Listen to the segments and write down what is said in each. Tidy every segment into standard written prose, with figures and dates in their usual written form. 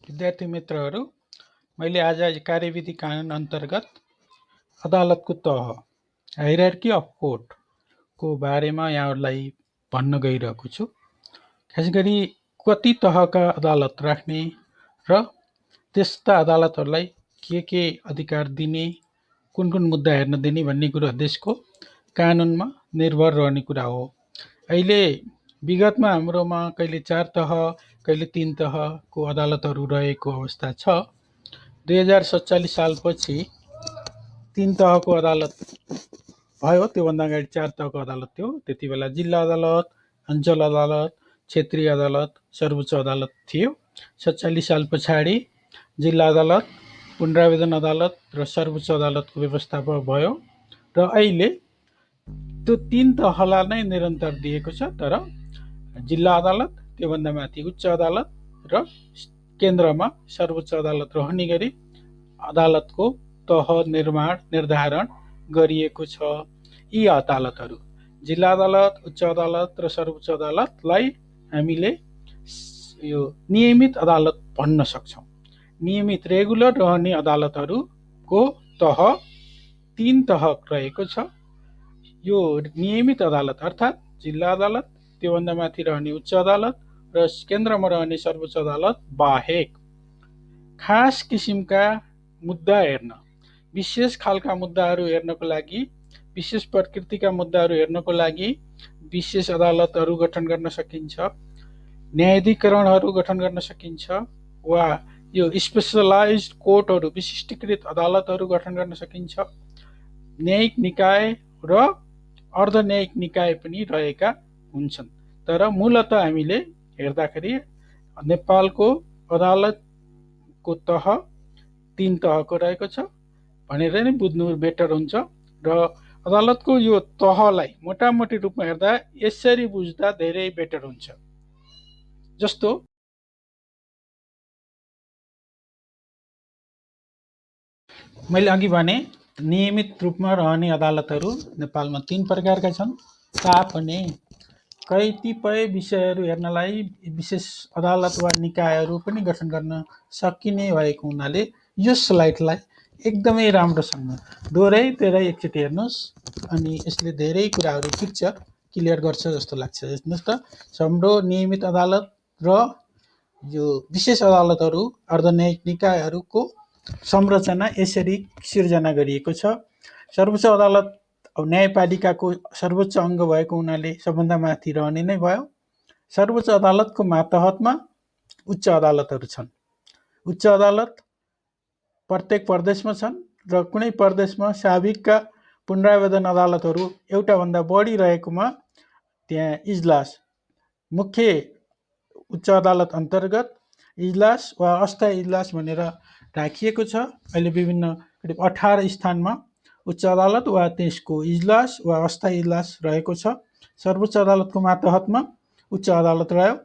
विद्यार्थी मित्रहरू, मैले आज कार्यविधि कानुन अन्तर्गत अदालतको तह हायरार्की अफ कोर्टको बारेमा यहाँहरूलाई भन्न गइरहेको छु। खास गरी कति तहका अदालत राख्ने र त्यस्ता अदालतहरूलाई के अधिकार दिने, कुन कुन मुद्दा हेर्न दिने भन्ने कुरा देशको कानुनमा निर्भर रहने कुरा हो। अहिले विगतमा हाम्रोमा कहिले 4 तह कहिले 3 तहको अदालतहरू रहेको अवस्था छ। 2047 सालपछि 3 तहको अदालत भयो। त्योभन्दा अगाडि 4 तहको अदालत थियो। त्यति बेला जिल्ला अदालत, अञ्चल अदालत, क्षेत्रीय अदालत, सर्वोच्च अदालत थियो। 47 साल पछाडि जिल्ला अदालत, पुनरावेदन अदालत र सर्वोच्च अदालतको व्यवस्था भयो र अहिले त्यो 3 तहलाई नै निरन्तर दिएको छ। तर जिल्ला अदालत, त्योभन्दा माथि उच्च अदालत र केन्द्रमा सर्वोच्च अदालत रहने गरी अदालतको तह निर्धारण गरिएको छ। यी अदालतहरू जिल्ला अदालत, उच्च अदालत र सर्वोच्च अदालतलाई हामीले यो नियमित अदालत भन्न सक्छौँ। नियमित रेगुलर रहने अदालतहरूको तह 3 तह रहेको छ। यो नियमित अदालत अर्थात् जिल्ला अदालत, त्योभन्दा माथि रहने उच्च अदालत र केन्द्रमा रहने सर्वोच्च अदालत बाहेक खास किसिमका मुद्दा हेर्न, विशेष खालका मुद्दाहरू हेर्नको लागि, विशेष प्रकृतिका मुद्दाहरू हेर्नको लागि विशेष अदालतहरू गठन गर्न सकिन्छ, न्यायाधिकरणहरू गठन गर्न सकिन्छ वा यो स्पेशलाइज्ड कोर्टहरू, विशिष्टीकृत अदालतहरू गठन गर्न सकिन्छ। न्यायिक निकाय र अर्धन्यायिक निकाय पनि रहेका हुन्छन्। तर मूलत हामीले हेर्दाखेरि नेपालको अदालतको तह 3 तहको रहेको छ भनेर नै बुझ्नु बेटर हुन्छ। र अदालतको यो तहलाई मोटामोटी रूपमा हेर्दा यसरी बुझ्दा धेरै बेटर हुन्छ। जस्तो मैले अघि भने नियमित रूपमा रहने अदालतहरू नेपालमा 3 प्रकारका छन्। तापनि कतिपय विषयहरू हेर्नलाई विशेष अदालत वा निकायहरू पनि गठन गर्न सकिने भएको हुनाले यो स्लाइडलाई एकदमै राम्रोसँग दोहोऱ्याइ एकचोटि हेर्नुहोस् अनि यसले धेरै कुराहरू पिक्चर क्लियर गर्छ जस्तो लाग्छ। हेर्नुहोस् त, हाम्रो नियमित अदालत र यो विशेष अदालतहरू, अर्धन्यायिक निकायहरूको संरचना यसरी सिर्जना गरिएको छ। सर्वोच्च अदालत न्यायपालिकाको सर्वोच्च अङ्ग भएको हुनाले सबभन्दा माथि रहने नै भयो। सर्वोच्च अदालतको मातहतमा उच्च अदालतहरू छन्। उच्च अदालत प्रत्येक प्रदेशमा छन् र कुनै प्रदेशमा साविकका पुनरावेदन अदालतहरू एउटाभन्दा बढी रहेकोमा त्यहाँ इजलास, मुख्य उच्च अदालत अन्तर्गत इजलास वा अस्थायी इजलास भनेर राखिएको छ। अहिले विभिन्न करिब 18 स्थानमा उच्च अदालत वा त्यसको इजलास वा अस्थायी इजलास रहेको छ। सर्वोच्च अदालतको मातहतमा उच्च अदालत रह्यो।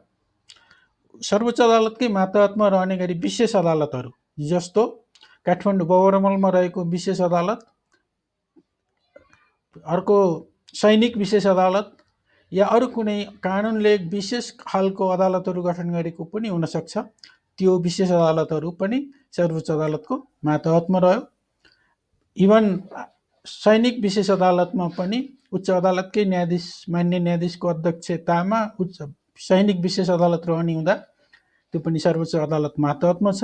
सर्वोच्च अदालतकै मातहतमा रहने गरी विशेष अदालतहरू जस्तो काठमाडौँ बबरमलमा रहेको विशेष अदालत, अर्को सैनिक विशेष अदालत या अरू कुनै कानुनले विशेष खालको अदालतहरू गठन गरेको पनि हुनसक्छ। त्यो विशेष अदालतहरू पनि सर्वोच्च अदालतको मातहतमा रह्यो। इभन सैनिक विशेष अदालतमा पनि उच्च अदालतकै न्यायाधीश, मान्य न्यायाधीशको अध्यक्षतामा सैनिक विशेष अदालत रहने हुँदा त्यो पनि सर्वोच्च अदालत मातहतमा छ।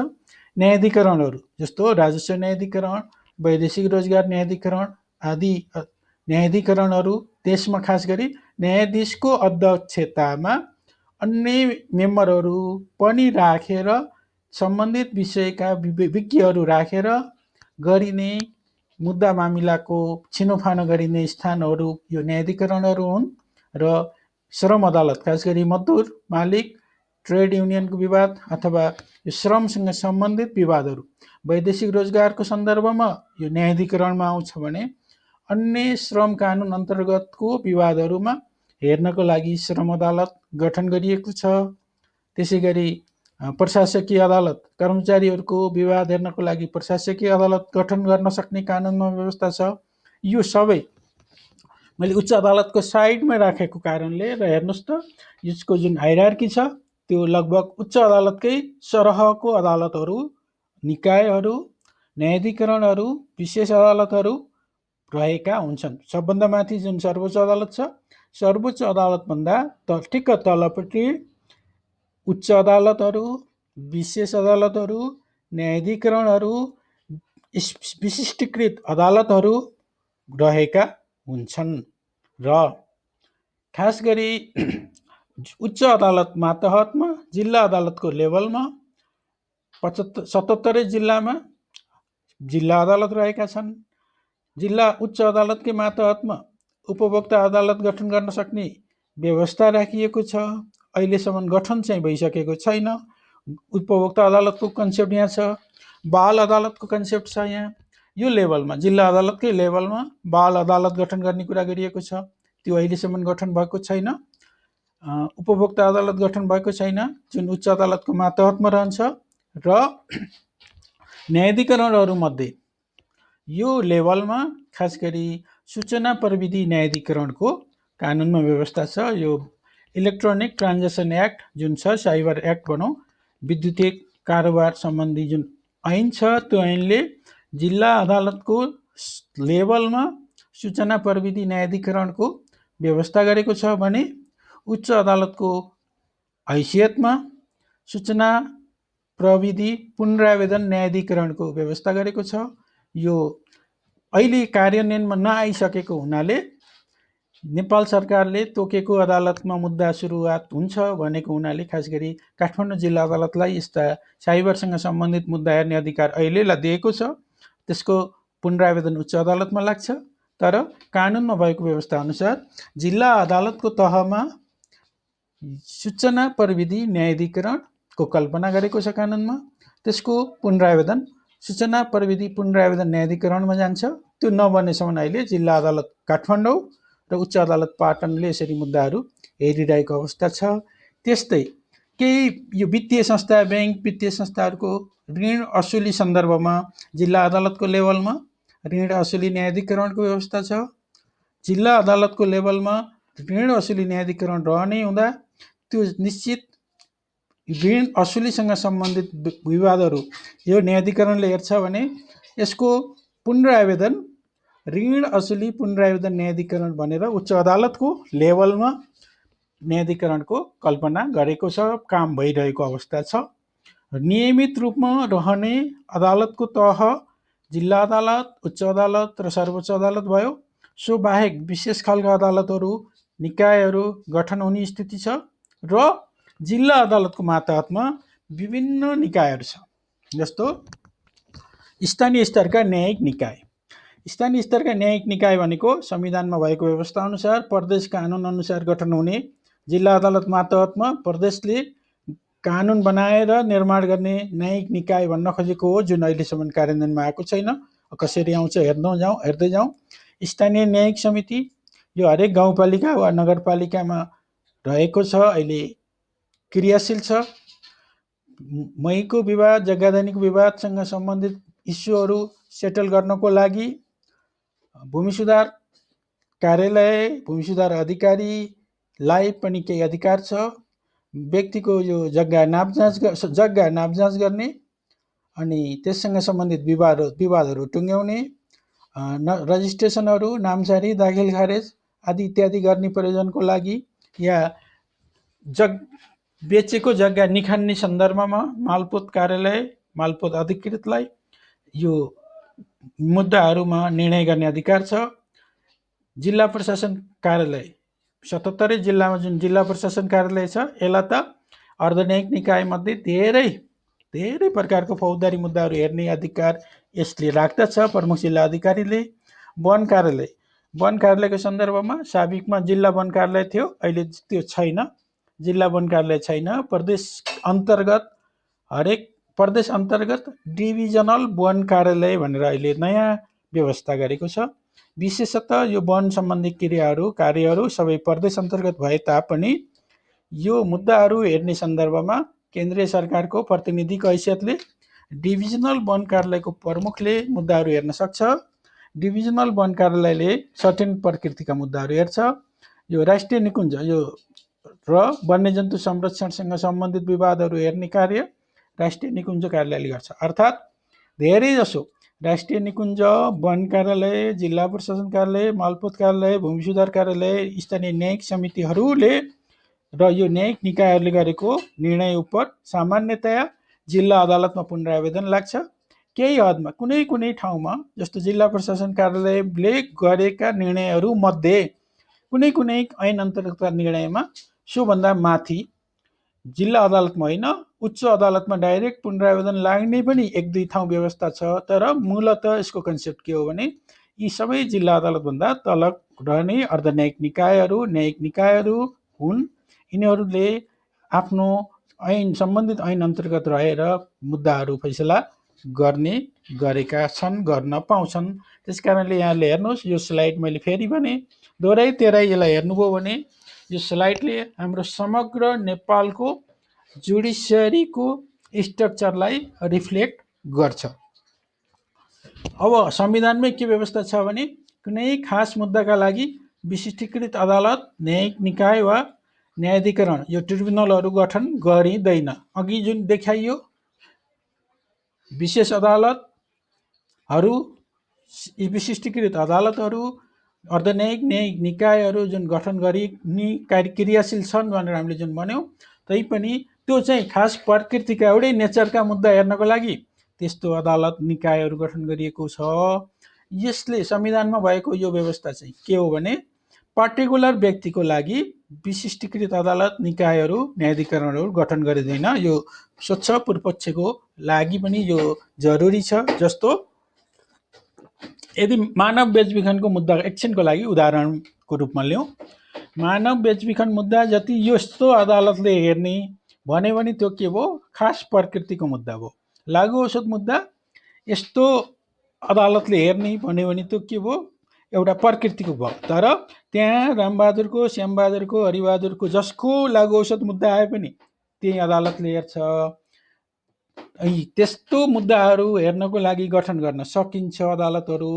न्यायाधिकरणहरू जस्तो राजस्व न्यायाधिकरण, वैदेशिक रोजगार न्यायाधिकरण आदि न्यायाधिकरणहरू देशमा खास गरी न्यायाधीशको अध्यक्षतामा अन्य मेम्बरहरू पनि राखेर सम्बन्धित विषयका विज्ञहरू राखेर गरिने मुद्दा मामिलाको छिनोफानो गरिने स्थानहरू यो न्यायाधिकरणहरू हुन्। र श्रम अदालत खास गरी मजदुर, मालिक, ट्रेड युनियनको विवाद अथवा यो श्रमसँग सम्बन्धित विवादहरू वैदेशिक रोजगारको सन्दर्भमा यो न्यायाधिकरणमा आउँछ भने अन्य श्रम कानुन अन्तर्गतको विवादहरूमा हेर्नको लागि श्रम अदालत गठन गरिएको छ। त्यसै गरी प्रशासकीय अदालत, कर्मचारीहरूको विवाद हेर्नको लागि प्रशासकीय अदालत गठन गर्न सक्ने कानुनमा व्यवस्था छ। यो सबै मैले उच्च अदालतको साइडमा राखेको कारणले र हेर्नुहोस् त यसको जुन हायरार्की छ त्यो लगभग उच्च अदालतकै सरहको अदालतहरू, निकायहरू, न्यायाधिकरणहरू, विशेष अदालतहरू रहेका हुन्छन्। सबभन्दा माथि जुन सर्वोच्च अदालत छ, सर्वोच्च अदालतभन्दा ठिक्क तलपट्टि उच्च अदालतहरू, विशेष अदालतहरू, न्यायाधिकरणहरू, विशिष्टीकृत अदालतहरू रहेका हुन्छन् र खास गरी उच्च अदालत मातहतमा, जिल्ला अदालतको लेभलमा 77 जिल्लामा जिल्ला अदालत रहेका छन्। जिल्ला उच्च अदालतकै मातहतमा उपभोक्ता अदालत गठन गर्न सक्ने व्यवस्था राखिएको छ। अहिलेसम्म गठन चाहिँ भइसकेको छैन। उपभोक्ता अदालतको कन्सेप्ट यहाँ छ, बाल अदालतको कन्सेप्ट छ यहाँ। यो लेभलमा, जिल्ला अदालतकै लेभलमा बाल अदालत गठन गर्ने कुरा गरिएको छ। त्यो अहिलेसम्म गठन भएको छैन। उपभोक्ता अदालत गठन भएको छैन, जुन उच्च अदालतको मातहतमा रहन्छ। र न्यायाधिकरणहरूमध्ये यो लेभलमा खास गरी सूचना प्रविधि न्यायाधिकरणको कानुनमा व्यवस्था छ। यो इलेक्ट्रोनिक ट्रान्जेक्सन एक्ट जुन छ, साइबर एक्ट भनौँ, विद्युतीय कारोबार सम्बन्धी जुन ऐन छ, त्यो ऐनले जिल्ला अदालतको लेभलमा सूचना प्रविधि न्यायाधिकरणको व्यवस्था गरेको छ भने उच्च अदालतको हैसियतमा सूचना प्रविधि पुनरावेदन न्यायाधिकरणको व्यवस्था गरेको छ। यो अहिले कार्यान्वयनमा नआइसकेको हुनाले नेपाल सरकारले तोकेको अदालतमा मुद्दा सुरुवात हुन्छ भनेको हुनाले खास गरी काठमाडौँ जिल्ला अदालतलाई यस्ता साइबरसँग सम्बन्धित मुद्दा हेर्ने अधिकार अहिलेलाई दिएको छ। त्यसको पुनरावेदन उच्च अदालतमा लाग्छ। तर कानुनमा भएको व्यवस्था अनुसार जिल्ला अदालतको तहमा सूचना प्रविधि न्यायाधिकरणको कल्पना गरेको छ कानुनमा। त्यसको पुनरावेदन सूचना प्रविधि पुनरावेदन न्यायाधिकरणमा जान्छ। त्यो नबनेसम्म अहिले जिल्ला अदालत काठमाडौँ र उच्च अदालत पाटनले यसरी मुद्दाहरू हेरिरहेको अवस्था छ। त्यस्तै केही यो वित्तीय संस्था, ब्याङ्क वित्तीय संस्थाहरूको ऋण असुली सन्दर्भमा जिल्ला अदालतको लेभलमा ऋण असुली न्यायाधिकरणको व्यवस्था छ। जिल्ला अदालतको लेभलमा ऋण असुली न्यायाधिकरण रहने हुँदा त्यो निश्चित ऋण असुलीसँग सम्बन्धित विवादहरू यो न्यायाधिकरणले हेर्छ भने यसको पुनरावेदन ऋण असुली पुनरावेदन न्यायाधिकरण भनेर उच्च अदालतको लेभलमा न्यायाधिकरणको कल्पना गरेको छ, काम भइरहेको अवस्था छ। नियमित रूपमा रहने अदालतको तह जिल्ला अदालत, उच्च अदालत र सर्वोच्च अदालत भयो। सो बाहेक विशेष खालका अदालतहरू, निकायहरू गठन हुने स्थिति छ र जिल्ला अदालतको मातहतमा विभिन्न निकायहरू छ, जस्तो स्थानीय स्तरका न्यायिक निकाय। स्थानीय स्तरका न्यायिक निकाय भनेको संविधानमा भएको व्यवस्था अनुसार प्रदेश कानुन अनुसार गठन हुने जिल्ला अदालत मातहतमा प्रदेशले कानुन बनाएर निर्माण गर्ने न्यायिक निकाय भन्न खोजेको हो, जुन अहिलेसम्म कार्यान्वयनमा आएको छैन। कसरी आउँछ हेर्दै जाउँ। स्थानीय न्यायिक समिति यो हरेक गाउँपालिका वा नगरपालिकामा रहेको छ, अहिले क्रियाशील छ। मैको विवाद, जग्गाधनीको विवादसँग सम्बन्धित इस्युहरू सेटल गर्नको लागि भूमि सुधार कार्यालय, भूमि सुधार अधिकारीलाई पनि केही अधिकार छ। व्यक्तिको यो जग्गा नापजाँच गर्ने अनि त्यससँग सम्बन्धित विवादहरू टुङ्ग्याउने, रजिस्ट्रेसनहरू, नामसारी, दाखिल खारेज आदि इत्यादि गर्ने प्रयोजनको लागि या बेचेको जग्गा निखान्ने सन्दर्भमा मालपोत कार्यालय, मालपोत अधिकृतलाई यो मुद्दाहरूमा निर्णय गर्ने अधिकार छ। जिल्ला प्रशासन कार्यालय 77 जिल्लामा जुन जिल्ला प्रशासन कार्यालय छ, यसलाई त अर्धन्यायिक निकायमध्ये धेरै प्रकारको फौजदारी मुद्दाहरू हेर्ने अधिकार यसले राख्दछ प्रमुख जिल्ला अधिकारीले। वन कार्यालयको सन्दर्भमा साबिकमा जिल्ला वन कार्यालय थियो, अहिले त्यो छैन, जिल्ला वन कार्यालय छैन। हरेक प्रदेश अन्तर्गत डिभिजनल वन कार्यालय भनेर अहिले नयाँ व्यवस्था गरेको छ। विशेषतः यो वन सम्बन्धी कार्यहरू सबै प्रदेश अन्तर्गत भए तापनि यो मुद्दाहरू हेर्ने सन्दर्भमा केन्द्रीय सरकारको प्रतिनिधिको हैसियतले डिभिजनल वन कार्यालयको प्रमुखले मुद्दाहरू हेर्न सक्छ। डिभिजनल वन कार्यालयले सर्टेन प्रकृतिका मुद्दाहरू हेर्छ। यो राष्ट्रिय निकुञ्ज, यो र वन्यजन्तु संरक्षणसँग सम्बन्धित विवादहरू हेर्ने कार्य राष्ट्रिय निकुञ्ज कार्यालयले गर्छ। अर्थात् धेरैजसो राष्ट्रिय निकुञ्ज, वन कार्यालय, जिल्ला प्रशासन कार्यालय, मालपोत कार्यालय, भूमि सुधार कार्यालय, स्थानीय न्यायिक समितिहरूले र यो न्यायिक निकायहरूले गरेको निर्णय उप सामान्यतया जिल्ला अदालतमा पुनरावेदन लाग्छ। केही हदमा कुनै ठाउँमा जस्तो जिल्ला प्रशासन कार्यालयले गरेका निर्णयहरू मध्ये कुनै ऐन अन्तर्गतका निर्णयमा सोभन्दा माथि जिल्ला अदालतमा होइन उच्च अदालतमा डाइरेक्ट पुनरावेदन लाग्ने पनि 1-2 ठाउँ व्यवस्था छ। तर मूलत यसको कन्सेप्ट के हो भने यी सबै जिल्ला अदालतभन्दा तल रहने अर्धन्यायिक निकायहरू, न्यायिक निकायहरू हुन्। यिनीहरूले आफ्नो ऐन सम्बन्धित ऐन अन्तर्गत रहेर मुद्दाहरू फैसला गर्ने गरेका छन्, गर्न पाउँछन्। त्यसकारणले यहाँले हेर्नुहोस्, यो स्लाइड मैले फेरि भने दोहोऱ्याइ तेह्राइ यसलाई हेर्नुभयो भने यो स्लाइडले हाम्रो समग्र नेपालको जुडिसियरीको स्ट्रक्चरलाई रिफ्लेक्ट गर्छ। अब संविधानमै के व्यवस्था छ भने कुनै खास मुद्दाका लागि विशिष्टीकृत अदालत, न्यायिक निकाय वा न्यायाधिकरण यो ट्रिब्युनलहरू गठन गरिँदैन। अघि जुन देखाइयो विशेष अदालतहरू, विशिष्टीकृत अदालतहरू, अर्धन्यायिक न्यायिक निकायहरू जुन गठन गरिने क्रियाशील छन् भनेर हामीले जुन भन्यौँ, तैपनि त्यो चाहिँ खास प्रकृतिका एउटै नेचरका मुद्दा हेर्नको लागि त्यस्तो अदालत निकायहरू गठन गरिएको छ। यसले संविधानमा भएको यो व्यवस्था चाहिँ के हो भने पार्टिकुलर व्यक्तिको लागि विशिष्टीकृत अदालत, निकायहरू, न्यायाधिकरणहरू गठन गरिँदैन। यो स्वच्छ पूर्वपक्षको लागि पनि यो जरुरी छ। जस्तो यदि मानव बेचबिखनको मुद्दा एकछिनको लागि उदाहरणको रूपमा लिउँ, मानव बेचबिखन मुद्दा जति यस्तो अदालतले हेर्ने भन्यो भने त्यो के भयो, खास प्रकृतिको मुद्दा भयो। लागु औषध मुद्दा यस्तो अदालतले हेर्ने भन्यो भने त्यो के भयो, एउटा प्रकृतिको भयो। तर त्यहाँ रामबहादुरको, श्यामबहादुरको, हरिबहादुरको जसको लागु औषध मुद्दा आए पनि त्यही अदालतले हेर्छ। त्यस्तो मुद्दाहरू हेर्नको लागि गठन गर्न सकिन्छ अदालतहरू।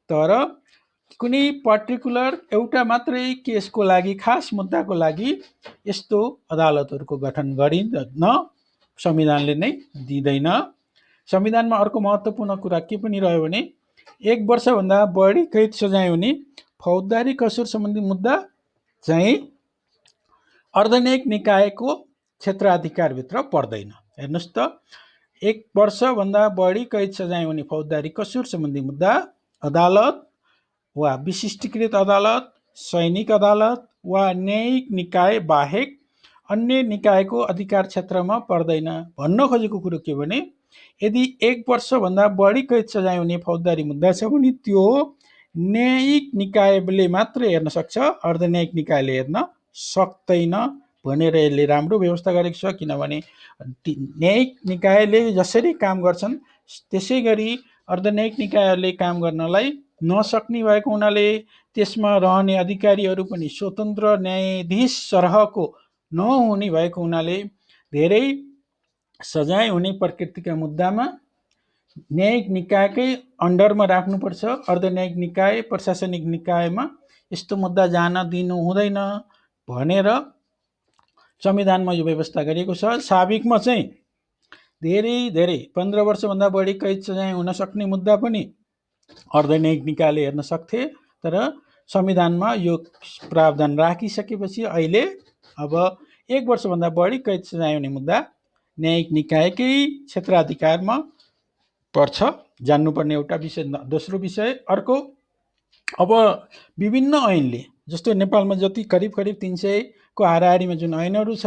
तर कुनै पर्टिकुलर एउटा मात्रै केसको लागि, खास मुद्दाको लागि यस्तो अदालतहरूको गठन गरिन्न, संविधानले नै दिँदैन। संविधानमा अर्को महत्त्वपूर्ण कुरा के पनि रह्यो भने 1 वर्षभन्दा बढी कैद सजाय हुने फौजदारी कसुर सम्बन्धी मुद्दा चाहिँ अर्धन्यायिक निकायको क्षेत्राधिकारभित्र पर्दैन। हेर्नुहोस् त, 1 वर्षभन्दा बढी कैद सजाय हुने फौजदारी कसुर सम्बन्धी मुद्दा अदालत वा विशिष्टीकृत अदालत, सैनिक अदालत वा न्यायिक निकाय बाहेक अन्य निकायको अधिकार क्षेत्रमा पर्दैन। भन्न खोजेको कुरो के भने यदि 1 वर्षभन्दा बढी कैद सजाय हुने फौजदारी मुद्दा छ भने त्यो न्यायिक निकायले मात्र हेर्न सक्छ, अर्धन्यायिक निकायले हेर्न सक्दैन भनेर यसले राम्रो व्यवस्था गरेको छ। किनभने न्यायिक निकायले जसरी काम गर्छन् त्यसै गरी अर्धन्यायिक निकायहरूले काम गर्नलाई नसक्ने भएको हुनाले त्यसमा रहने अधिकारीहरू पनि स्वतन्त्र न्यायाधीश सरहको नहुने भएको हुनाले धेरै सजाय हुने प्रकृतिका मुद्दामा न्यायिक निकायकै अन्डरमा राख्नुपर्छ। अर्धन्यायिक निकाय, प्रशासनिक निकायमा यस्तो मुद्दा जान दिनु हुँदैन भनेर संविधानमा यो व्यवस्था गरिएको छ। साबिकमा चाहिँ धेरै 15 वर्षभन्दा बढी कैद सजाय हुन सक्ने मुद्दा पनि अर्धन्यायिक निकायले हेर्न सक्थे। तर संविधानमा यो प्रावधान राखिसकेपछि अहिले अब 1 वर्षभन्दा बढी कैद सजाय हुने मुद्दा न्यायिक निकायकै क्षेत्राधिकारमा पर्छ। जान्नुपर्ने एउटा विषय। दोस्रो विषय अर्को, अब विभिन्न ऐनले, जस्तो नेपालमा जति करिब 300 को हाराहारीमा जुन ऐनहरू छ,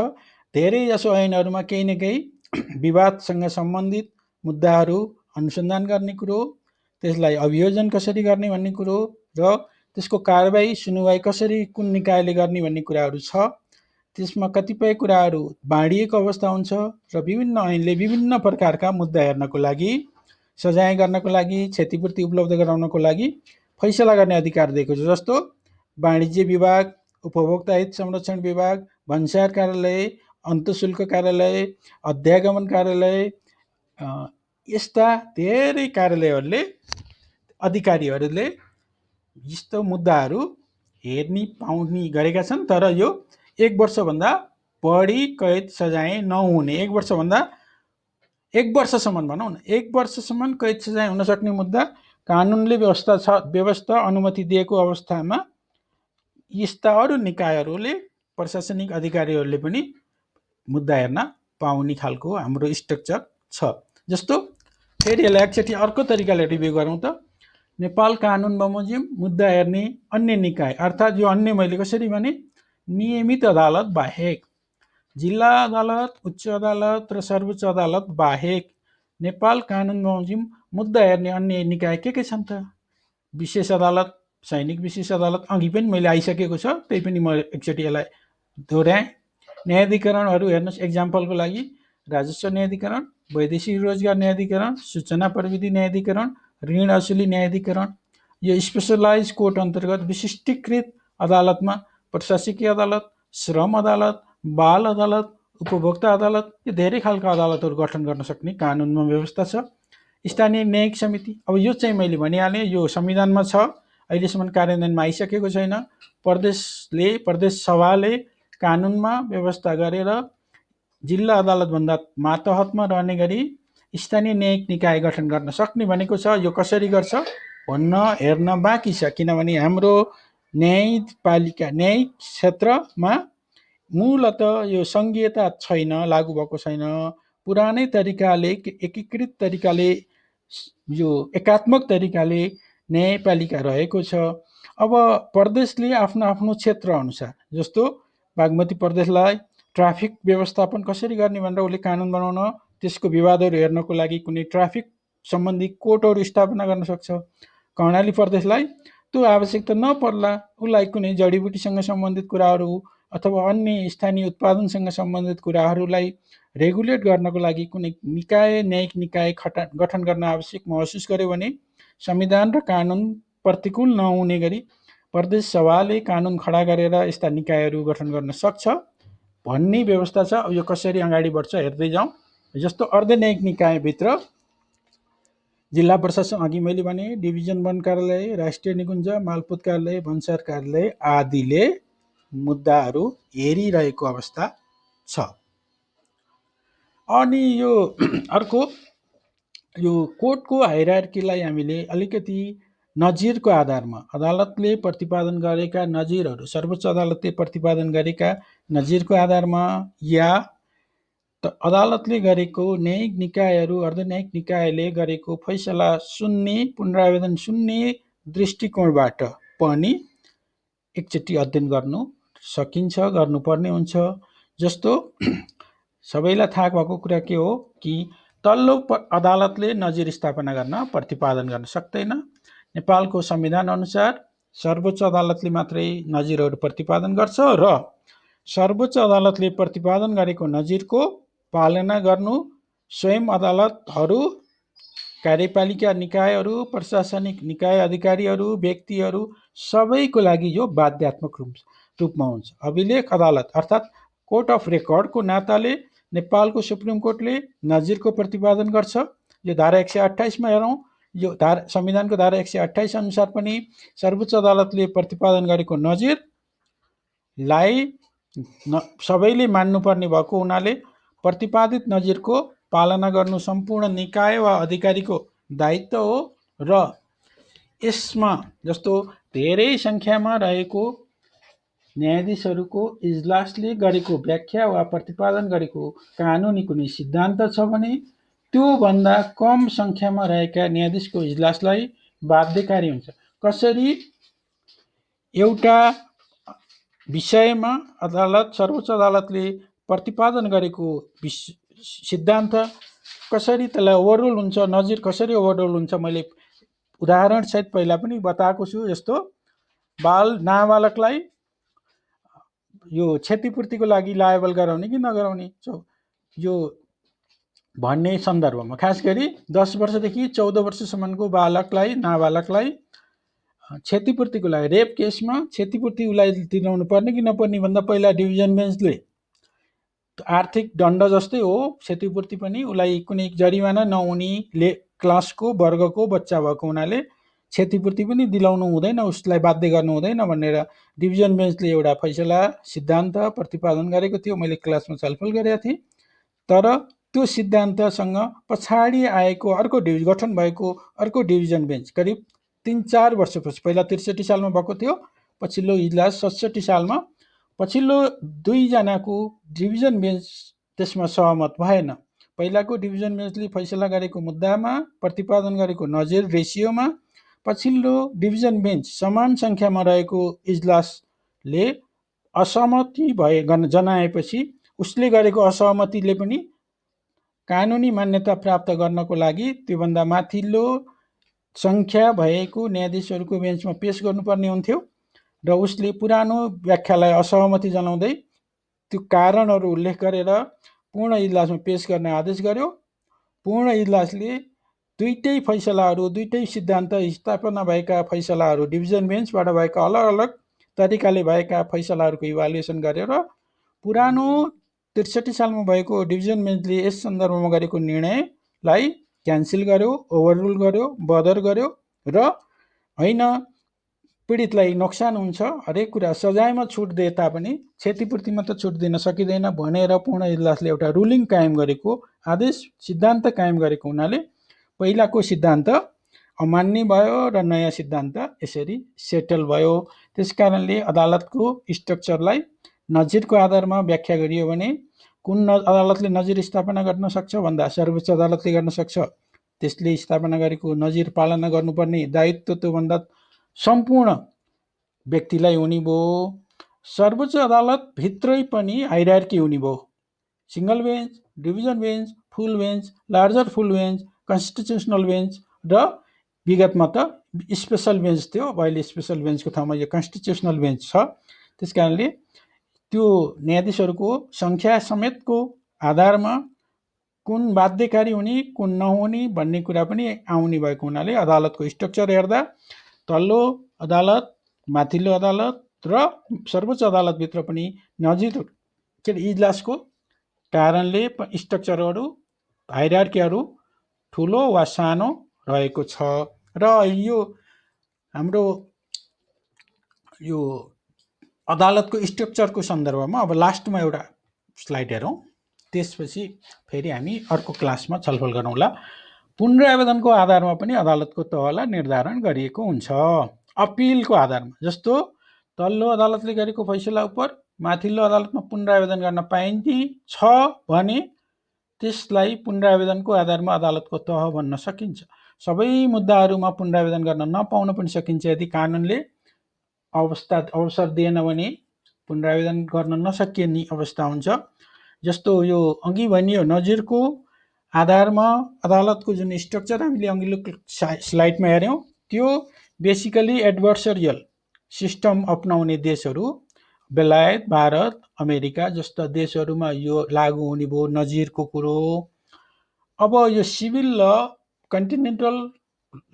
धेरै जसो ऐनहरूमा केही न केही विवादसँग सम्बन्धित मुद्दाहरू अनुसन्धान गर्ने कुरो, त्यसलाई अभियोजन कसरी गर्ने भन्ने कुरो र त्यसको कारबाही सुनुवाई कसरी कुन निकायले गर्ने भन्ने कुराहरू छ। त्यसमा कतिपय कुराहरू बाँडिएको अवस्था हुन्छ र विभिन्न ऐनले विभिन्न प्रकारका मुद्दा हेर्नको लागि, सजाय गर्नको लागि, क्षतिपूर्ति उपलब्ध गराउनको लागि फैसला गर्ने अधिकार दिएको छ। जस्तो वाणिज्य विभाग, उपभोक्ता हित संरक्षण विभाग, भन्सार कार्यालय, अन्तशुल्क कार्यालय, अध्यागमन कार्यालय, यस्ता धेरै कार्यालयहरूले, अधिकारीहरूले यस्तो मुद्दाहरू हेर्ने पाउने गरेका छन्। तर यो 1 वर्षभन्दा बढी कैद सजाय नहुने, 1 वर्षभन्दा 1 वर्षसम्म भनौँ न, 1 वर्षसम्म कैद सजाय हुन सक्ने मुद्दा कानुनले व्यवस्था अनुमति दिएको अवस्थामा यस्ता अरू निकायहरूले, प्रशासनिक अधिकारीहरूले पनि मुद्दा हेर्न पाउने खालको हाम्रो स्ट्रक्चर छ। जस्तो फेरि यसलाई एकचोटि अर्को तरिकाले रिभ्यू गरौँ त, नेपाल कानुन बमोजिम मुद्दा हेर्ने अन्य निकाय, अर्थात् यो अन्य मैले कसरी भने नियमित अदालत बाहेक, जिल्ला अदालत, उच्च अदालत र सर्वोच्च अदालत बाहेक नेपाल कानुन बमोजिम मुद्दा हेर्ने अन्य निकाय के छन् त? विशेष अदालत, सैनिक विशेष अदालत अघि पनि मैले आइसकेको छ, त्यही पनि म एकचोटि यसलाई दोहोऱ्याएँ। न्यायाधिकरणहरू हेर्नुहोस्, एक्जाम्पलको लागि राजस्व न्यायाधिकरण, वैदेशिक रोजगार न्यायाधिकरण, सूचना प्रविधि न्यायाधिकरण, ऋण असुली न्यायाधिकरण। यो स्पेसलाइज कोर्ट अन्तर्गत विशिष्टीकृत अदालतमा प्रशासकीय अदालत, श्रम अदालत, बाल अदालत, उपभोक्ता अदालत, यो धेरै खालका अदालतहरू गठन गर्न सक्ने कानुनमा व्यवस्था छ। स्थानीय न्यायिक समिति, अब यो चाहिँ मैले भनिहालेँ, यो संविधानमा छ, अहिलेसम्म कार्यान्वयनमा आइसकेको छैन। प्रदेश सभाले कानुनमा व्यवस्था गरेर जिल्ला अदालतभन्दा मातहतमा रहने गरी स्थानीय न्यायिक निकाय गठन गर्न सक्ने भनेको छ। यो कसरी गर्छ भन्न हेर्न बाँकी छ, किनभने हाम्रो न्यायपालिका न्यायिक क्षेत्रमा मूलत यो सङ्घीयता छैन, लागू भएको छैन। पुरानै तरिकाले, एकीकृत तरिकाले, यो एकात्मक तरिकाले न्यायपालिका रहेको छ। अब प्रदेशले आफ्नो आफ्नो क्षेत्र अनुसार, जस्तो बागमती प्रदेशलाई ट्राफिक व्यवस्थापन कसरी गर्ने भनेर उसले कानुन बनाउन, त्यसको विवादहरू हेर्नको लागि कुनै ट्राफिक सम्बन्धी कोर्टहरू स्थापना गर्न सक्छ। कर्णाली प्रदेशलाई त्यो आवश्यकता नपर्ला, उसलाई कुनै जडीबुटीसँग सम्बन्धित कुराहरू अथवा अन्य स्थानीय उत्पादनसँग सम्बन्धित कुराहरूलाई रेगुलेट गर्नको लागि कुनै निकाय, न्यायिक निकाय गठन गर्न आवश्यक महसुस गर्यो भने संविधान र कानुन प्रतिकूल नहुने गरी प्रदेश सभाले कानुन खडा गरेर यस्ता निकायहरू गठन गर्न सक्छ भन्ने व्यवस्था छ। अब यो कसरी अगाडि बढ्छ हेर्दै जाउँ। जस्तो अर्धन्यायिक निकायभित्र जिल्ला प्रशासन, अघि मैले भने डिभिजन वन कार्यालय, राष्ट्रिय निकुञ्ज, मालपोत कार्यालय, भन्सार कार्यालय आदिले मुद्दाहरू हेरिरहेको अवस्था छ। अनि यो अर्को, यो कोर्टको हायरार्कीलाई हामीले अलिकति नजिरको आधारमा, अदालतले प्रतिपादन गरेका नजिरहरू, सर्वोच्च अदालतले प्रतिपादन गरेका नजिरको आधारमा या अदालतले गरेको न्यायिक निकायहरू, अर्धन्यायिक निकायले गरेको फैसला सुन्ने, पुनरावेदन सुन्ने दृष्टिकोणबाट पनि एकचोटि अध्ययन गर्नु सकिन्छ, गर्नुपर्ने हुन्छ। जस्तो सबैलाई थाहा भएको कुरा के हो कि तल्लो अदालतले नजिर स्थापना गर्न, प्रतिपादन गर्न सक्दैन। नेपालको संविधान अनुसार सर्वोच्च अदालतले मात्रै नजिरहरू प्रतिपादन गर्छ र सर्वोच्च अदालतले प्रतिपादन गरेको नजिरको पालना गर्नु स्वयं अदालतहरू, कार्यपालिका निकायहरू, प्रशासनिक निकाय अधिकारीहरू, व्यक्तिहरू सबैको लागि यो बाध्यात्मक रूपमा हुन्छ। अभिलेख अदालत अर्थात् कोर्ट अफ रेकर्डको नाताले नेपालको सुप्रिम कोर्टले नजिरको प्रतिपादन गर्छ। यो धारा 128मा हेरौँ, यो संविधानको धारा 128 अनुसार पनि सर्वोच्च अदालतले प्रतिपादन गरेको नजिरलाई सबैले मान्नुपर्ने भएको हुनाले प्रतिपादित नजिरको पालना गर्नु सम्पूर्ण निकाय वा अधिकारीको दायित्व हो र यसमा जस्तो धेरै सङ्ख्यामा रहेको न्यायाधीशहरूको इजलासले गरेको व्याख्या वा प्रतिपादन गरेको कानुनी कुनै सिद्धान्त छ भने त्योभन्दा कम सङ्ख्यामा रहेका न्यायाधीशको इजलासलाई बाध्यकारी हुन्छ। कसरी एउटा विषयमा अदालत, सर्वोच्च अदालतले प्रतिपादन गरेको सिद्धान्त कसरी त्यसलाई ओभररुल हुन्छ, नजिर कसरी ओभररुल हुन्छ, मैले उदाहरण सहित पहिला पनि बताएको छु। जस्तो नाबालकलाई यो क्षतिपूर्तिको लागि लायबल गराउने कि नगराउने, यो भन्ने सन्दर्भमा खास गरी 10 वर्षदेखि 14 वर्षसम्मको बालकलाई, नाबालकलाई क्षतिपूर्तिको लागि, रेप केसमा क्षतिपूर्ति उसलाई दिलाउनु पर्ने कि नपर्ने भन्दा पहिला डिभिजन बेन्चले आर्थिक दण्ड जस्तै हो क्षतिपूर्ति पनि, उसलाई कुनै जरिवाना नहुने क्लासको वर्गको बच्चा भएको हुनाले क्षतिपूर्ति पनि दिलाउनु हुँदैन, उसलाई बाध्य गर्नु हुँदैन भनेर डिभिजन बेन्चले एउटा फैसला सिद्धान्त प्रतिपादन गरेको थियो। मैले क्लासमा छलफल गरेका थिएँ। तर त्यो सिद्धान्तसँग पछाडि आएको अर्को गठन भएको अर्को डिभिजन बेन्च करिब 3-4 वर्षपछि, पहिला 63 सालमा भएको थियो, पछिल्लो इजलास 67 सालमा, पछिल्लो 2 जनाको डिभिजन बेन्च त्यसमा सहमत भएन। पहिलाको डिभिजन बेन्चले फैसला गरेको मुद्दामा, प्रतिपादन गरेको नजिर रेसियोमा पछिल्लो डिभिजन बेन्च समान सङ्ख्यामा रहेको इजलासले असहमति जनाएपछि उसले गरेको असहमतिले पनि कानुनी मान्यता प्राप्त गर्नको लागि त्योभन्दा माथिल्लो सङ्ख्या भएको न्यायाधीशहरूको बेन्चमा पेश गर्नुपर्ने हुन्थ्यो र उसले पुरानो व्याख्यालाई असहमति जनाउँदै त्यो कारणहरू उल्लेख गरेर पूर्ण इजलासमा पेश गर्ने आदेश गर्यो। पूर्ण इजलासले दुईटै सिद्धान्त स्थापना भएका फैसलाहरू डिभिजन बेन्चबाट भएका अलग अलग तरिकाले भएका फैसलाहरूको इभ्यालुएसन गरेर पुरानो 63 सालमा भएको डिभिजन बेन्चले यस सन्दर्भमा गरेको निर्णयलाई क्यान्सल गर्यो, ओभररुल गर्यो, बदर गर्यो र होइन पीडितलाई नोक्सान हुन्छ, हरेक कुरा सजायमा छुट दिए तापनि क्षतिपूर्तिमा त छुट दिन सकिँदैन भनेर पूर्ण इजलासले एउटा रुलिङ कायम गरेको, आदेश सिद्धान्त कायम गरेको हुनाले पहिलाको सिद्धान्त अमान्य भयो र नयाँ सिद्धान्त यसरी सेटल भयो। त्यसकारणले अदालतको स्ट्रक्चरलाई नजिरको आधारमा व्याख्या गरियो भने कुन अदालतले नजिर स्थापना गर्न सक्छ भन्दा सर्वोच्च अदालतले गर्न सक्छ। त्यसले स्थापना गरेको नजिर पालना गर्नुपर्ने दायित्व त्योभन्दा सम्पूर्ण व्यक्तिलाई हुने भयो। सर्वोच्च अदालत भित्रै पनि हाइरार्की हुने भयो। सिंगल बेन्च, डिभिजन बेन्च, फुल बेन्च, लार्जर फुल बेन्च, कन्स्टिट्युसनल बेन्च र विगतमा त स्पेसल बेन्च थियो, अहिले स्पेसल बेन्चको ठाउँमा यो कन्स्टिट्युसनल बेन्च छ। त्यसकारणले त्यो न्यायाधीशहरूको सङ्ख्या समेतको आधारमा कुन बाध्यकारी हुने कुन नहुने भन्ने कुरा पनि आउने भएको हुनाले अदालतको स्ट्रक्चर हेर्दा तल्लो अदालत, माथिल्लो अदालत र सर्वोच्च अदालतभित्र पनि नजिर इजलासको कारणले स्ट्रक्चरहरू, हाइरार्कीहरू ठुलो वा सानो रहेको छ। र यो हाम्रो यो अदालतको स्ट्रक्चरको सन्दर्भमा अब लास्टमा एउटा स्लाइड हेरौँ, त्यसपछि फेरि हामी अर्को क्लासमा छलफल गरौँला। पुनरावेदनको आधारमा पनि अदालतको तहलाई निर्धारण गरिएको हुन्छ। अपिलको आधारमा, जस्तो तल्लो अदालतले गरेको फैसला उप माथिल्लो अदालतमा पुनरावेदन गर्न पाइन्छ भने त्यसलाई पुनरावेदनको आधारमा अदालतको तह भन्न सकिन्छ। सबै मुद्दाहरूमा पुनरावेदन गर्न नपाउन पनि सकिन्छ। यदि कानुनले अवसर दिएन भने पुनरावेदन गर्न नसकिने अवस्था हुन्छ। जस्तो यो अघि भनियो नजिरको आधारमा अदालतको जुन स्ट्रक्चर हामीले अघिल्लो स्लाइडमा हेऱ्यौँ, त्यो बेसिकली एडभर्सरियल सिस्टम अपनाउने देशहरू बेलायत, भारत, अमेरिका जस्ता देशहरूमा यो लागू हुने भयो नजिरको कुरो। अब यो सिभिल ल, कन्टिनेन्टल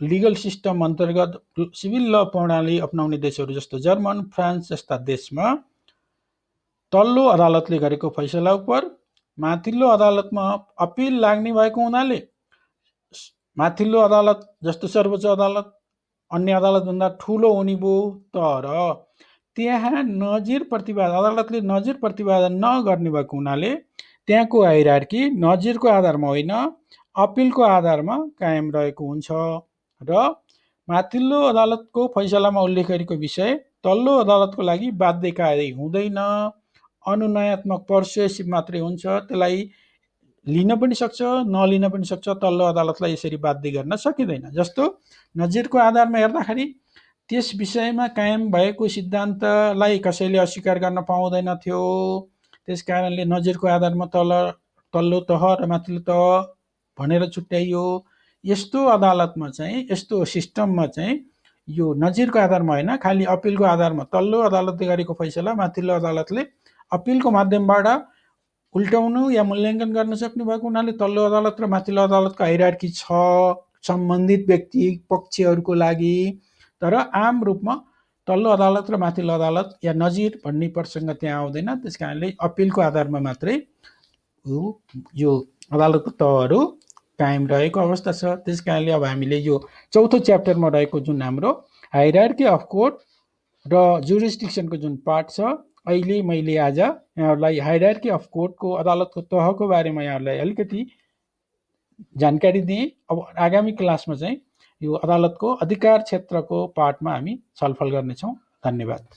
लिगल सिस्टम अन्तर्गत सिभिल ल प्रणाली अपनाउने देशहरू जस्तो जर्मन, फ्रान्स जस्ता देशमा तल्लो अदालतले गरेको फैसला उप माथिल्लो अदालतमा अपिल लाग्ने भएको हुनाले माथिल्लो अदालत जस्तो सर्वोच्च अदालत अन्य अदालतभन्दा ठुलो हुने भयो। तर त्यहाँ अदालतले नजिर प्रतिपादन नगर्ने भएको हुनाले त्यहाँको हाइरार्की नजिरको आधारमा होइन अपिलको आधारमा कायम रहेको हुन्छ र माथिल्लो अदालतको फैसलामा उल्लेख गरेको विषय तल्लो अदालतको लागि बाध्यकारी हुँदैन, अनुनयात्मक पर्सुएसिभ मात्रै हुन्छ। त्यसलाई लिन पनि सक्छ, नलिन पनि सक्छ। तल्लो अदालतलाई यसरी बाध्य गर्न सकिँदैन। जस्तो नजिरको आधारमा हेर्दाखेरि त्यस विषयमा कायम भएको सिद्धान्तलाई कसैले अस्वीकार गर्न पाउँदैन थियो। त्यसकारणले नजिरको आधारमा तल्लो तह र माथिल्लो तह भनेर छुट्याइयो। यस्तो अदालतमा चाहिँ, यस्तो सिस्टममा चाहिँ यो नजिरको आधारमा होइन, खालि अपिलको आधारमा तल्लो अदालतले गरेको फैसला माथिल्लो अदालतले अपिलको माध्यमबाट उल्टाउनु या मूल्याङ्कन गर्न सक्ने भएको हुनाले तल्लो अदालत र माथिल्लो अदालतको हाइरार्की छ सम्बन्धित व्यक्ति पक्षहरूको लागि। तर आम रूपमा तल्लो अदालत र माथिल्लो अदालत या नजिर भन्ने प्रसङ्ग त्यहाँ आउँदैन। त्यसकारणले अपिलको आधारमा मात्रै यो अदालतको तहहरू कायम रहेको अवस्था छ। त्यस कारणले अब हामीले यो चौथो च्याप्टरमा रहेको जुन हाम्रो हायरार्की अफ कोर्ट र जुरिस्डिक्सनको जुन पार्ट छ, अहिले मैले आज यहाँहरूलाई हायरार्की अफ कोर्टको अदालतको तहको बारेमा यहाँहरूलाई अलिकति जानकारी दिएँ। अब आगामी क्लासमा चाहिँ यो अदालतको अधिकार क्षेत्रको पार्टमा हामी छलफल गर्नेछौँ। धन्यवाद।